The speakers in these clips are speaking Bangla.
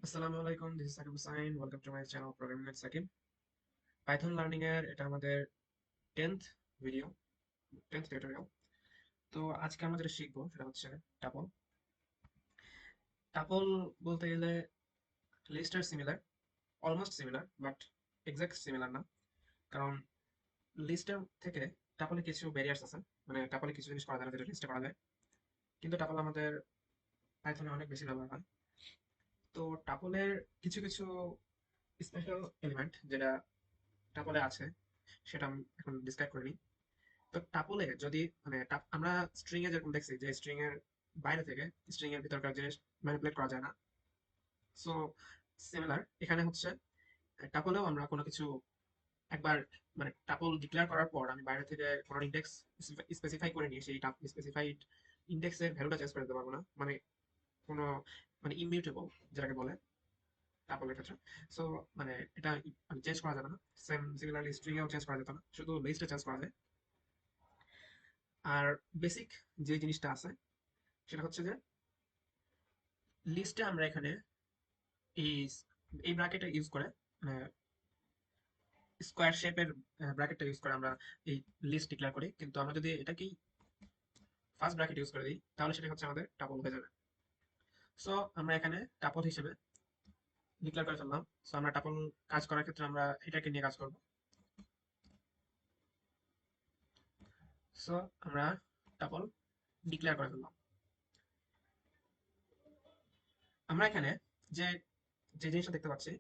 আসসালামু আলাইকুম, this is Sakib Hussain. Welcome to my channel programming with Sakib. Python learning এর এটা আমাদের 10th ভিডিও, 10th টিউটোরিয়াল। তো আজকে আমরা যেটা শিখবো সেটা হচ্ছে টাপল। টাপল বলতে গেলে লিস্টের similar, almost similar, but exact similar না। কারণ লিস্টের থেকে টাপলে কিছু ব্যারিয়ার্স আছে, মানে টাপলে কিছু জিনিস করা যায় না যেটা লিস্টে করা যায়। কিন্তু টাপল আমাদের পাইথনে অনেক বেশি ব্যবহার হয়। তো টাপলের কিছু কিছু স্পেশাল এলিমেন্ট যেটা টাপলে আছে সেটা আমি এখন ডিসক্রাইব করে নিই। তো টাপলে যদি মানে আমরা স্ট্রিং এ যেরকম দেখছি যে স্ট্রিং এর বাইরে থেকে স্ট্রিং এর ভিতরকার জিনিস ম্যানিপুলেট করা যায় না। সো সিমিলার এখানে হচ্ছে টাপলেও আমরা কোনো কিছু একবার মানে টাপল ডিক্লেয়ার করার পর আমি বাইরে থেকে কোনো ইন্ডেক্স স্পেসিফাই করে নিয়ে সেই স্পেসিফাইড ইন্ডেক্সের ভ্যালুটা চেঞ্জ করে দিতে পারবো না, মানে কোনো মানে ইমিউটেবল যেটাকে বলে টাপলের ক্ষেত্রে। সো মানে এটা মানে চেঞ্জ করা যাবে না। সিমিলারলি স্ট্রিং এও চেঞ্জ করা যেত না, শুধু লিস্টে চেঞ্জ করা যায়। আর বেসিক যে জিনিসটা আছে সেটা হচ্ছে যে লিস্টে আমরা এখানে এই এই ব্র্যাকেটটা ইউজ করে স্কোয়ার শেপের ব্র্যাকেটটা ইউজ করে আমরা এই লিস্ট ডিক্লেয়ার করি, কিন্তু আমরা যদি এটাকেই ফার্স্ট ব্র্যাকেট ইউজ করে দিই তাহলে সেটা হচ্ছে আমাদের টাপল হয়ে যাবে। সো আমরা এখানে টাপল হিসেবে ডিক্লেয়ার করে ফেললাম। সো আমরা টাপল কাজ করার ক্ষেত্রে আমরা এটাকে নিয়ে কাজ করব। সো আমরা টাপল ডিক্লেয়ার করে ফেললাম। আমরা এখানে যে যে জিনিসটা দেখতে পাচ্ছি,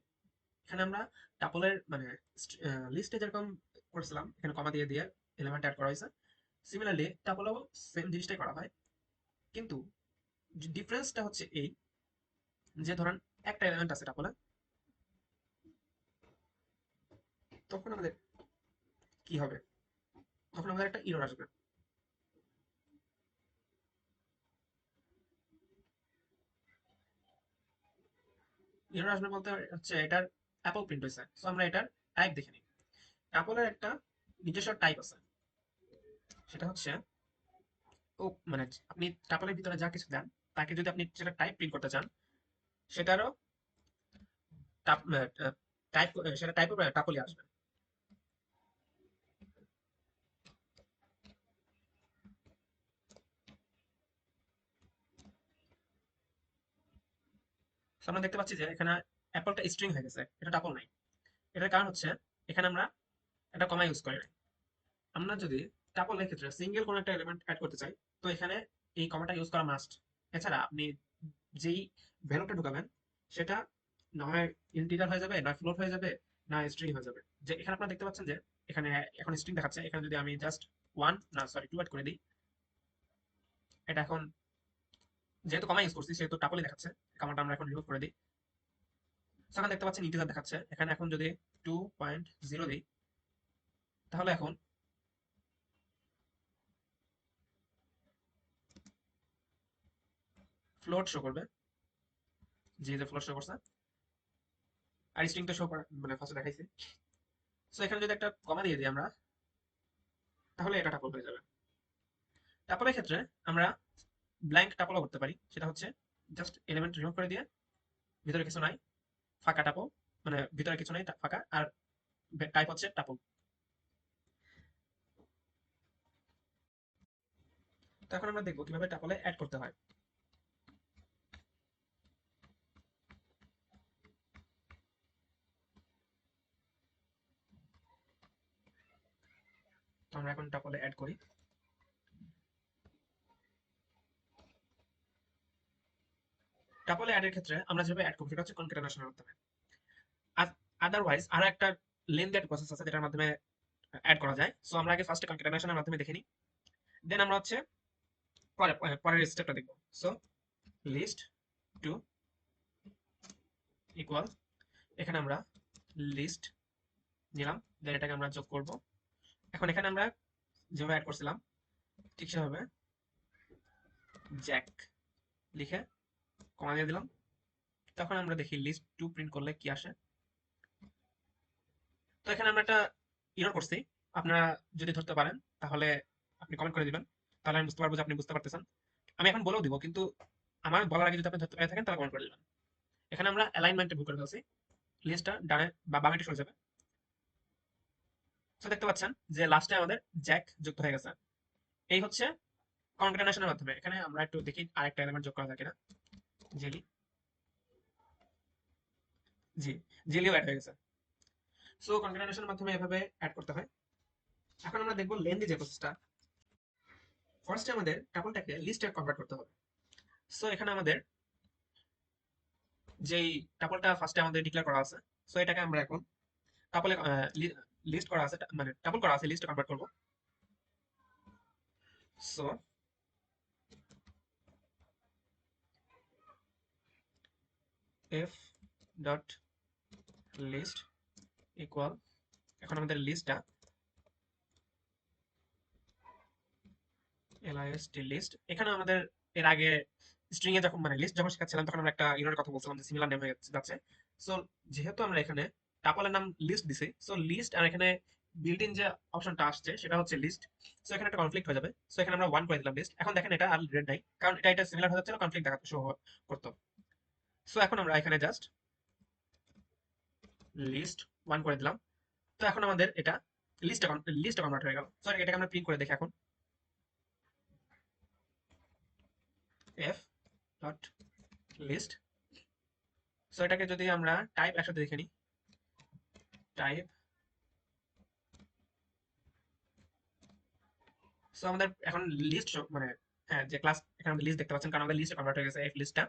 এখানে আমরা টাপলের মানে লিস্টে যেরকম করেছিলাম এখানে কমা দিয়ে দিয়ে এলিমেন্ট অ্যাড করা হয়েছে, সিমিলারলি টাপলেও সেম জিনিসটাই করা হয়। কিন্তু ডিফারেন্সটা হচ্ছে এই যে ধরেন একটা এলিমেন্ট আছে টাপলে, তখন আমাদের কি হবে? তখন আমাদের একটা ইরর আসবে। ইরর আসবে বলতে হচ্ছে এটার অ্যাপল প্রিন্ট হয়েছে, সো আমরা এটার টাইপ দেখে নিই। টাপলের একটা নিজস্ব টাইপ আছে, সেটা হচ্ছে ও মানে আপনি টাপলের ভিতরে যা কিছু দেন তাকে যদি আপনি সেটা টাইপ প্রিন্ট করতে চান, সেটারও টাইপ সেটা টাইপ টাপলই আসবে। So আমরা দেখতে পাচ্ছি যে এখানে অ্যাপলটা স্ট্রিং হয়ে গেছে, এটা টাপল নাই। এটার কারণ হচ্ছে এখানে আমরা একটা কমা ইউজ করি নাই। আমরা যদি টাপলের ক্ষেত্রে সিঙ্গেল কোনো একটা এলিমেন্ট অ্যাড করতে চাই, তো এখানে এই কমাটা ইউজ করা মাস্ট। এছাড়া আপনি যেই ভ্যালুটা ঢুকাবেন সেটা না হয় ইন্টিজার হয়ে যাবে, না ফ্লোট হয়ে যাবে, না স্ট্রিং হয়ে যাবে। যে এখানে আপনারা দেখতে পাচ্ছেন যে এখানে এখন স্ট্রিং দেখাচ্ছে, এখানে যদি আমি জাস্ট ওয়ান না সরি টু অ্যাড করে দিই, এটা এখন যেহেতু কমা ইউজ করছি সেহেতু টাপলই দেখাচ্ছে। কমাটা আমরা এখন রিমুভ করে দিই। সেখানে দেখতে পাচ্ছেন ইন্টিজার দেখাচ্ছে। এখানে এখন যদি 2.0 দিই তাহলে এখন ফ্লোট শো করবে, যে ফ্লোট শো করছে। আর স্ট্রিং তো শো করে মানে ফার্স্টে দেখাইছি। সো এখানে যদি একটা কমা দিয়ে দিই আমরা, তাহলে এটা টাপল হয়ে যাবে। টাপলের ক্ষেত্রে আমরা ব্ল্যাঙ্ক টাপলও করতে পারি, সেটা হচ্ছে জাস্ট এলিমেন্ট রিমুভ করে দিয়ে ভিতরে কিছু নাই, ফাঁকা টাপল, মানে ভিতরে কিছু নাই ফাঁকা, আর টাইপ হচ্ছে টাপল। তো এখন আমরা দেখবো কিভাবে টাপলে অ্যাড করতে হয়। তো আমরা এখন টাপলে অ্যাড করি। টাপলে অ্যাডের ক্ষেত্রে আমরা যেভাবে অ্যাড করবো সেটা হচ্ছে কনক্যাটেনেশনের মাধ্যমে। আর আদারওয়াইজ আরো একটা লেন্থি একটা প্রসেস আছে যেটার মাধ্যমে অ্যাড করা যায়। সো আমরা আগে ফার্স্টে কনক্যাটেনেশনের মাধ্যমে দেখে নিই, দেন আমরা হচ্ছে পরের স্টেপটা দেখবো। সো লিস্ট টু ইকুয়াল, এখানে আমরা লিস্ট নিলাম, দেন এটাকে আমরা যোগ করব। এখন এখানে আমরা যেভাবে অ্যাড করছিলাম ঠিক সেভাবে জ্যাক লিখে কমা দিয়ে দিলাম। তখন আমরা দেখি লিস্ট টু প্রিন্ট করলে কি আসে। তো এখানে আমরা একটা ইরর করছি, আপনারা যদি ধরতে পারেন তাহলে আপনি কমেন্ট করে দিবেন, তাহলে আমি বুঝতে পারবো যে আপনি বুঝতে পারতেছেন। আমি এখন বলেও দিব, কিন্তু আমার বলার আগে যদি আপনি ধরতে পেরে থাকেন তাহলে কমেন্ট করে দিবেন। এখানে আমরা অ্যালাইনমেন্টে ভুল করে ফেলছি, লিস্টটা ডানে বা বামে সরে যাবে। তো দেখতে পাচ্ছেন যে লাস্টে আমাদের জ্যাক যুক্ত হয়ে গেছে। এই হচ্ছে কনক্যাটেনেশনের মাধ্যমে। এখানে আমরা একটু দেখি আরেকটা এলিমেন্ট যোগ করা যায় কিনা। জেলি, জি, জেলিও অ্যাড হয়ে গেছে। সো কনক্যাটেনেশনের মাধ্যমে এভাবে অ্যাড করতে হয়। এখন আমরা দেখব লেন্দি যে প্রসেসটা। ফার্স্টে আমাদের টাপলটাকে লিস্টে কনভার্ট করতে হবে। সো এখানে আমাদের যেই টাপলটা ফার্স্টে আমাদের ডিক্লেয়ার করা আছে, সো এটাকে আমরা এখন টাপলে লিস্ট করা আছে, মানে টাপল করা আছে, লিস্টে কনভার্ট করব। So f dot list equal, এখন আমাদের লিস্টটা list লিস্ট। এখানে আমাদের এর আগে স্ট্রিং এ যখন মানে লিস্ট যখন শেখাচ্ছিলাম তখন আমরা একটা ইউনিটের কথা বলছিলাম যে সিমিলার নেম হয়ে যাচ্ছে। সো যেহেতু আমরা এখানে টাপলের নাম লিস্ট দিছি, সো লিস্ট আর এখানে বিল্ট ইন যে অপশনটা আসছে সেটা হচ্ছে লিস্ট। সো এখানে একটা কনফ্লিক্ট হয়ে যাবে। সো এখানে আমরা 1 করে দিলাম লিস্ট। এখন দেখেন এটা আর রেড নাই, কারণ এটা সিমিলার হয়ে যাচ্ছিল, কনফ্লিক্ট দেখাতে শো করতো। সো এখন আমরা এখানে জাস্ট লিস্ট 1 করে দিলাম। তো এখন আমাদের এটা লিস্টে কনভার্ট হয়ে গেল। সো এটাকে আমরা প্রিন্ট করে দেখি এখন, f ডট লিস্ট। সো এটাকে যদি আমরা টাইপ একসাথে দেখে নিই, টাইপ, সো আমাদের এখন লিস্ট মানে হ্যাঁ যে ক্লাস এখানে আমাদের লিস্ট দেখতে পাচ্ছেন, কারণ আমাদের লিস্টে কনভার্ট হয়ে গেছে এফ লিস্টটা।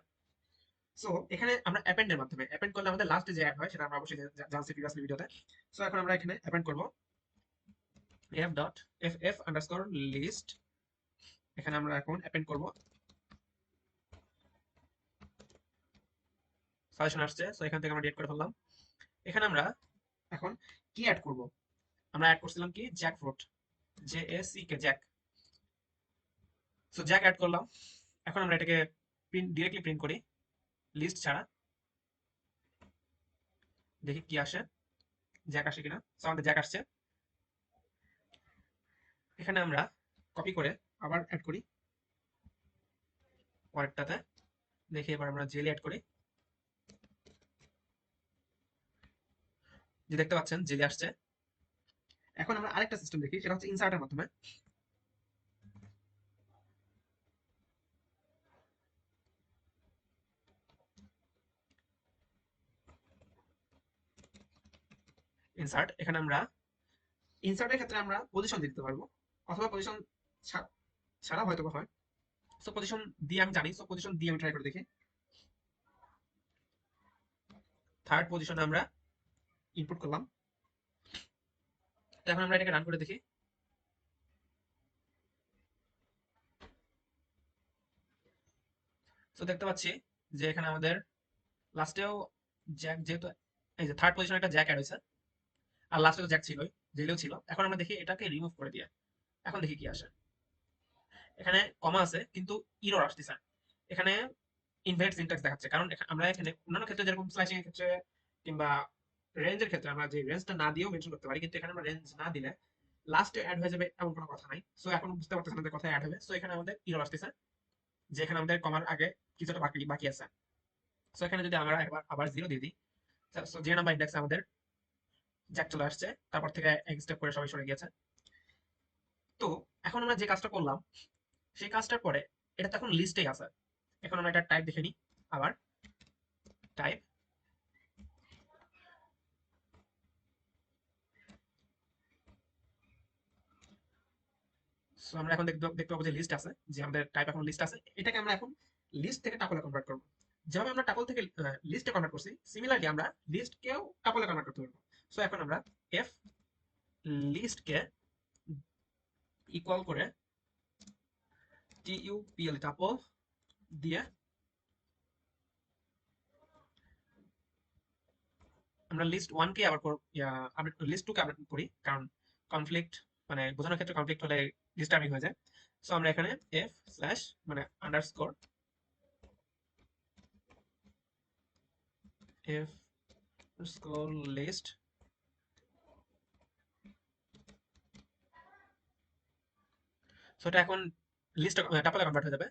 সো এখানে আমরা অ্যাপেন্ডের মাধ্যমে অ্যাপেন্ড করলে আমাদের লাস্টে যে অ্যাড হয় সেটা আমরা অবশ্যই জানছি প্রিভিয়াসলি ভিডিওতে। সো এখন আমরা এখানে অ্যাপেন্ড করব f dot f f underscore list. এখানে আমরা এখন অ্যাপেন্ড করব, সাজেশন আসছে, সো এখান থেকে আমরা ডিলিট করে ফেললাম। এখানে আমরা এখন কি অ্যাড করব, আমরা অ্যাড করছিলাম কি jackfruit, J A C K jack. So jack add করলাম। এখন আমরা এটাকে ডিরেক্টলি প্রিন্ট করি লিস্ট ছাড়া, দেখি কি আসে, জ্যাক আসে কিনা। সো আমাদের জ্যাক আসছে। এখানে আমরা কপি করে আবার অ্যাড করি পরেরটাতে, দেখি এবার আমরা জেলি অ্যাড করি, যে দেখতে পাচ্ছেন জেলি আসছে। এখন আমরা আরেকটা সিস্টেম দেখি, সেটা হচ্ছে ইনসার্টের মাধ্যমে। ইনসার্ট, এখানে আমরা ইনসার্টের ক্ষেত্রে আমরা পজিশন দিতে পারবো, অথবা পজিশন ছাড়া হয়তো হয়। সো পজিশন দিয়ে আমি জানি, সো পজিশন দিয়ে আমি ট্রাই করে দেখি। থার্ড পজিশনে আমরা ইনপুট করলাম। তো এখন আমরা এটাকে রান করে দেখি। সো দেখতে পাচ্ছি যে এখানে আমাদের লাস্টেও জ্যাক, যেহেতু এই যে থার্ড পজিশনে একটা জ্যাক অ্যাড হয়েছে, আর লাস্টে তো জ্যাক ছিলই, জেলেও ছিল। এখন আমরা দেখি এটাকে রিমুভ করে দিয়ে, এখন দেখি কি আসে। এখানে কমা আছে কিন্তু ইরর আসতেছে। এখানে ইনভ্যালিড সিনট্যাক্স দেখাচ্ছে, কারণ আমরা এখানে অন্যান্য ক্ষেত্রে যেরকম স্লাইসিং এর ক্ষেত্রে কিংবা রেঞ্জের ক্ষেত্রে আমরা যে রেঞ্জটা না দিয়েও মেনশন করতে পারি, কিন্তু এখানে আমরা রেঞ্জ না দিলে লাস্টে অ্যাড হয়ে যাবে এমন কোনো কথা নাই। সো এখন বুঝতে পারতেছেন আমাদের কথা অ্যাড হবে। সো এখানে আমাদের ইরর আসতেছে যে এখানে আমাদের কমার আগে কিছুটা বাকি বাকি আছে। সো এখানে যদি আমরা একবার আবার জিরো দিয়ে দিই, সো যে নাম্বার ইন্ডেক্সে আমাদের জ্যাক চলে আসছে, তারপর থেকে এক স্টেপ করে সবাই সরে গিয়েছে। তো এখন আমরা যে কাজটা করলাম সেই কাজটার পরে এটা তো এখন লিস্টেই আছে। এখন আমরা এটা টাইপ দেখে নিই আবার, টাইপ, সো আমরা এখন দেখতে পাবো যে লিস্ট আছে, যে আমাদের টাইপ এখন লিস্ট আছে। এটাকে আমরা এখন লিস্ট থেকে টাপলে কনভার্ট করব। যেভাবে আমরা টাপল থেকে লিস্টে কনভার্ট করছি, সিমিলারলি আমরা লিস্টকেও টাপলে কনভার্ট করতে পারবো। সো এখন আমরা এফ লিস্টকে ইকুয়াল করে টিইউপিএল টাপল দিয়ে আমরা লিস্ট 1 কে আবার আপডেট লিস্ট 2 কে আপডেট করি, কারণ কনফ্লিক্ট মানে বোঝানোর ক্ষেত্রে কনফ্লিক্ট হলে ডিস্টার্বিং হয়ে যায়। সো আমরা এখানে এফ স্ল্যাশ মানে underscore f score list, so এটা এখন লিস্ট টাপলে কনভার্ট হয়ে যাবে।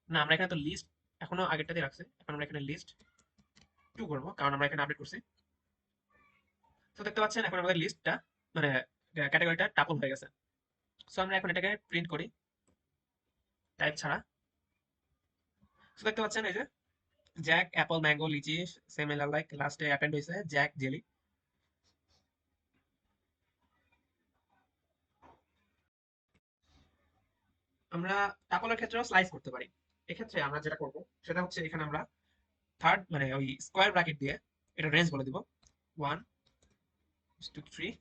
না, আমরা এখানে তো লিস্ট এখনো আগেরটাতে রাখছে, এখন আমরা এখানে লিস্ট 2 করব, কারণ আমরা এখানে আপডেট করছি। তো দেখতে পাচ্ছেন এখন আমাদের লিস্টটা মানে ক্যাটাগরিটা টাপল হয়ে গেছে। সো আমরা এখন এটাকে প্রিন্ট করি টাইপ ছাড়া। সো দেখতে পাচ্ছেন এই যে জ্যাক, অ্যাপল, ম্যাঙ্গো, লিচি, সিমিলার লাইক লাস্টে অ্যাপেন্ড হয়েছে জ্যাক, জেলি। আমরা টাপলের ক্ষেত্রেও স্লাইস করতে পারি। এক্ষেত্রে আমরা যেটা করব সেটা হচ্ছে এখানে আমরা থার্ড মানে ওই স্কোয়ার ব্র্যাকেট দিয়ে এটা রেঞ্জ বলে দিব 1 to 3।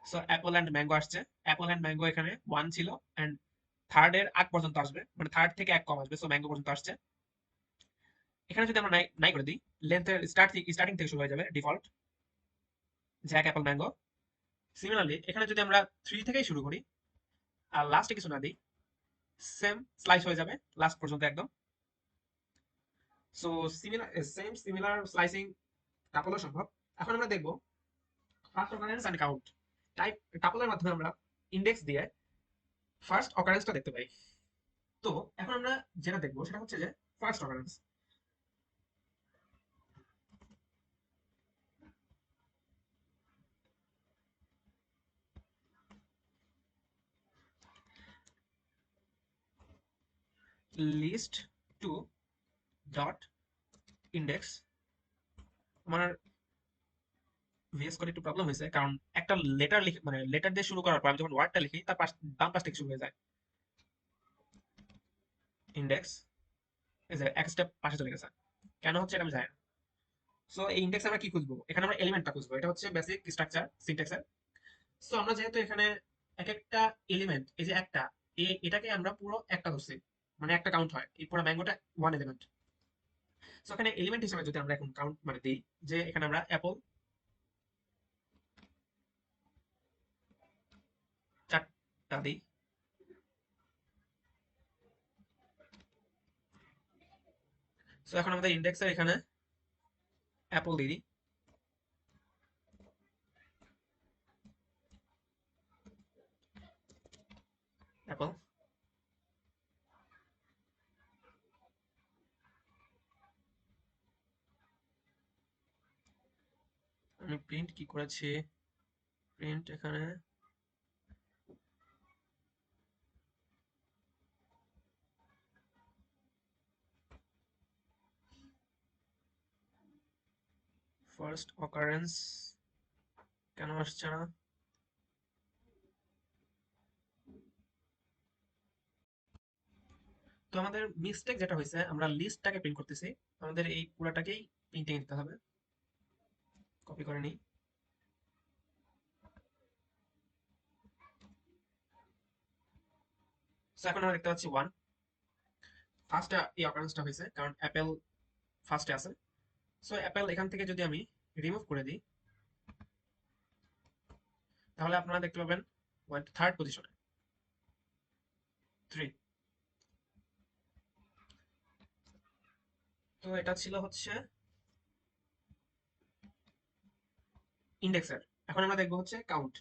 So Apple and mango আসছে, অ্যাপল অ্যান্ড ম্যাঙ্গো এখানে 1 ছিল অ্যান্ড থার্ড এর আগ পর্যন্ত আসবে, মানে থার্ড থেকে এক কম আসবে, সো ম্যাঙ্গো পর্যন্ত আসছে। এখানে যদি আমরা নাই নাই করে দিই, লেন্থের স্টার্টিং থেকে শুরু হয়ে যাবে default Jack, Apple, mango. Similarly এখানে যদি আমরা 3 থেকেই শুরু করি আর লাস্টে কিছু না দিই, সেম স্লাইস হয়ে যাবে লাস্ট পর্যন্ত একদম। সো সিমিলার স্লাইসিং টাপলও সম্ভব। এখন আমরা দেখব first occurrence and count type টাপলের মাধ্যমে আমরা ইন্ডেক্স দিয়ে ফার্স্ট অকারেন্সটা দেখতে পাই। তো এখন আমরা যেটা দেখবো সেটা হচ্ছে যে first occurrence. List two dot index. আমার ভিএস কোড একটু প্রবলেম হয়েছে, কারণ একটা লেটার লিখে মানে লেটার দিয়ে শুরু করার পর আমি যখন ওয়ার্ডটা লিখি তার বাম পাশ থেকে শুরু হয়ে যায় ইন্ডেক্স। এই যে এক স্টেপ পাশে চলে গেছে, কেন হচ্ছে এটা আমি জানি না। সো এই ইন্ডেক্স আমরা কি খুঁজবো, এখানে আমরা এলিমেন্টটা খুঁজবো, এটা হচ্ছে বেসিক স্ট্রাকচার সিনট্যাক্সের। সো আমরা যেহেতু এখানে এক একটা এলিমেন্ট, এই যে একটা এটাকে আমরা পুরো একটা ধরছি, মানে একটা কাউন্ট হয়, এই পুরো ম্যাঙ্গোটা ওয়ান এলিমেন্ট। সো এখানে এলিমেন্ট হিসেবে যদি আমরা এখন কাউন্ট মানে দিই, যে এখানে আমরা অ্যাপল 4টা দিই। সো এখন আমাদের ইন্ডেক্সের এখানে অ্যাপল দিয়ে দিই, অ্যাপল। আমি প্রিন্ট কি করেছি, প্রিন্ট এখানে ফার্স্ট অকারেন্স কেন আসছে না। তো আমাদের মিস্টেক যেটা হয়েছে, আমরা লিস্টটাকে প্রিন্ট করতেছি, আমাদের এই পুরাটাকেই প্রিন্টে নিতে হবে। কপি করে নিই। সো এখন আমরা দেখতে পাচ্ছি 1 ফার্স্টে এই অকারেন্সটা হয়েছে কারণ অ্যাপেল ফার্স্টে আছে। সো অ্যাপেল এখান থেকে যদি আমি রিমুভ করে দিই, তাহলে আপনারা দেখতে পাবেন থার্ড পজিশনে 3। তো এটা ছিল হচ্ছে ইন্ডেক্সের। এখন আমরা দেখবো হচ্ছে কাউন্ট।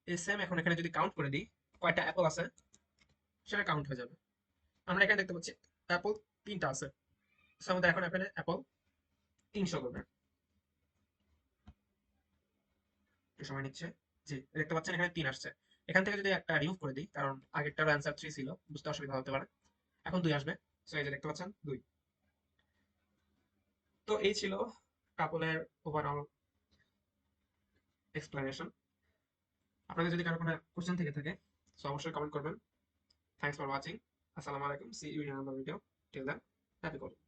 এই সেম এখন এখানে যদি কাউন্ট করে দিই কয়টা অ্যাপল আছে সেটা কাউন্ট হয়ে যাবে। আমরা এখানে দেখতে পাচ্ছি অ্যাপল 3টা আছে। সো আমাদের এখন অ্যাপল 300 করবে। একটু সময় নিচ্ছে। জি, দেখতে পাচ্ছেন এখানে 3 আসছে। এখান থেকে যদি একটা রিমুভ করে দিই, কারণ আগেরটার অ্যান্সার 3 ছিল, বুঝতে অসুবিধা হতে পারে। এখন 2 আসবে। সো এই যে দেখতে পাচ্ছেন 2। তো এই ছিল কাপলের ওভারঅল এক্সপ্লেনেশন। আপনাদের যদি কারো কোনো কোশ্চেন থেকে থাকে সো অবশ্যই কমেন্ট করবেন। Thanks for watching. আসসালামু আলাইকুম। See you in another video. Till then, happy coding.